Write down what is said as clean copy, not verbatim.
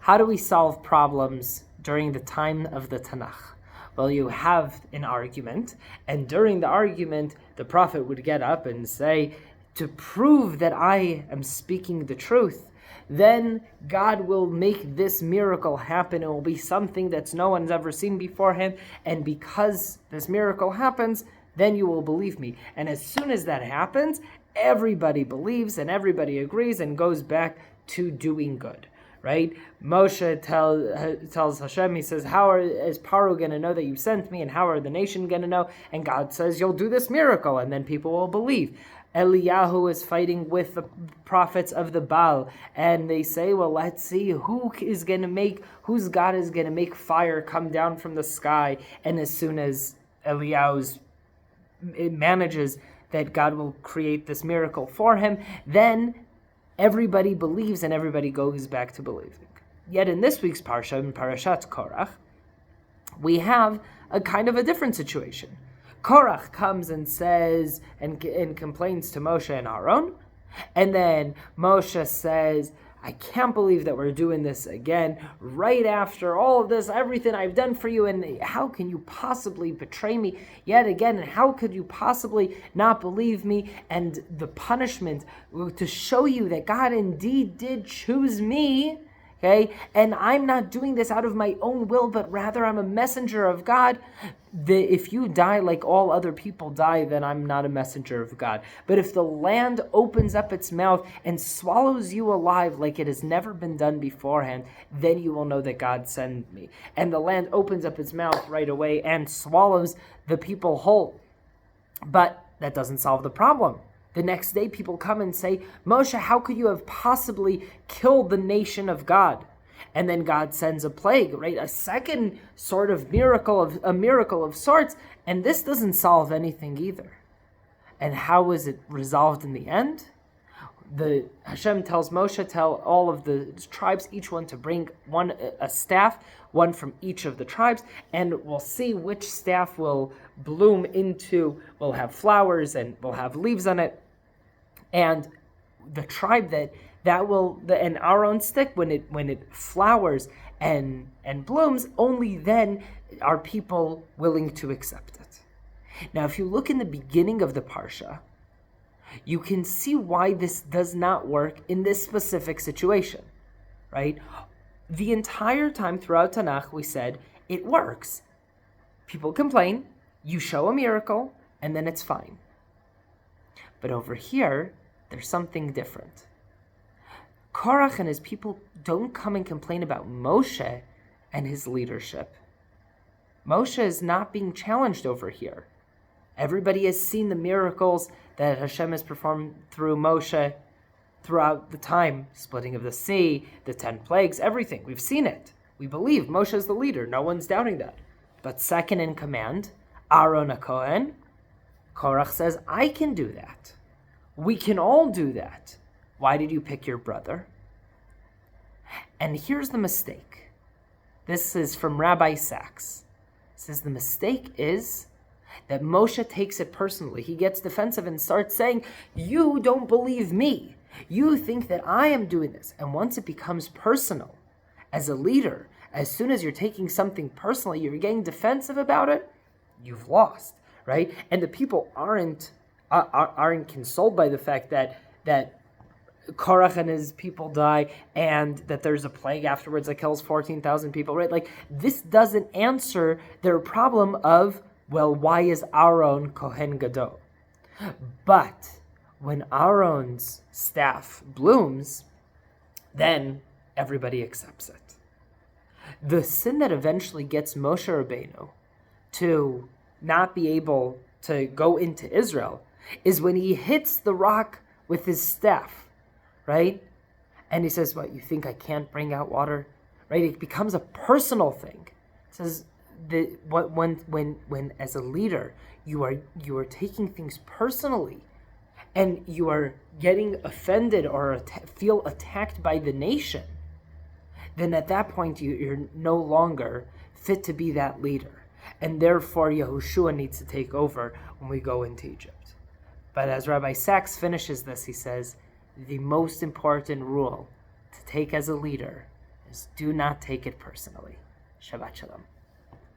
How do we solve problems during the time of the Tanakh? Well, you have an argument, and during the argument, the prophet would get up and say, to prove that I am speaking the truth, then God will make this miracle happen. It will be something that no one's ever seen beforehand, and because this miracle happens, then you will believe me. And as soon as that happens, everybody believes and everybody agrees and goes back to doing good. Right? Moshe tells Hashem, he says, how is Paro going to know that you sent me, and how are the nation going to know? And God says, you'll do this miracle, and then people will believe. Eliyahu is fighting with the prophets of the Baal, and they say, well, let's see whose God is going to make fire come down from the sky. And as soon as it manages that God will create this miracle for him, then everybody believes and everybody goes back to believing. Yet in this week's Parsha, in Parashat Korach, we have a kind of a different situation. Korach comes and says and complains to Moshe and Aaron, and then Moshe says, I can't believe that we're doing this again, right after all of this, everything I've done for you, and how can you possibly betray me yet again, and how could you possibly not believe me? And the punishment to show you that God indeed did choose me, okay, and I'm not doing this out of my own will, but rather I'm a messenger of God. If you die like all other people die, then I'm not a messenger of God. But if the land opens up its mouth and swallows you alive like it has never been done beforehand, then you will know that God sent me. And the land opens up its mouth right away and swallows the people whole. But that doesn't solve the problem. The next day people come and say, Moshe, how could you have possibly killed the nation of God? And then God sends a plague, right? A second sort of miracle of sorts, and this doesn't solve anything either. And how is it resolved in the end? Hashem tells Moshe, tell all of the tribes, each one to bring a staff, one from each of the tribes, and we'll see which staff will bloom will have flowers and will have leaves on it. And the tribe and our own stick, when it flowers and blooms, only then are people willing to accept it. Now, if you look in the beginning of the Parsha, you can see why this does not work in this specific situation, right? The entire time throughout Tanakh, we said, it works. People complain, you show a miracle, and then it's fine. But over here, there's something different. Korach and his people don't come and complain about Moshe and his leadership. Moshe is not being challenged over here. Everybody has seen the miracles that Hashem has performed through Moshe throughout the time, splitting of the sea, the 10 plagues, everything. We've seen it. We believe Moshe is the leader. No one's doubting that. But second in command, Aaron HaKohen, Korach says, I can do that. We can all do that. Why did you pick your brother? And here's the mistake. This is from Rabbi Sacks. It says the mistake is that Moshe takes it personally. He gets defensive and starts saying, you don't believe me. You think that I am doing this. And once it becomes personal, as a leader, as soon as you're taking something personally, you're getting defensive about it, you've lost, right? And the people aren't consoled by the fact that Korach and his people die and that there's a plague afterwards that kills 14,000 people, right? Like, this doesn't answer their problem of, well, why is Aaron Kohen Gadol? But when Aaron's staff blooms, then everybody accepts it. The sin that eventually gets Moshe Rabbeinu to not be able to go into Israel is when he hits the rock with his staff, right? And he says, what, you think I can't bring out water? Right? It becomes a personal thing. It says that when as a leader you are taking things personally and you are getting offended or feel attacked by the nation, then at that point you're no longer fit to be that leader. And therefore Yehoshua needs to take over when we go into Egypt. But as Rabbi Sacks finishes this, he says, the most important rule to take as a leader is do not take it personally. Shabbat Shalom.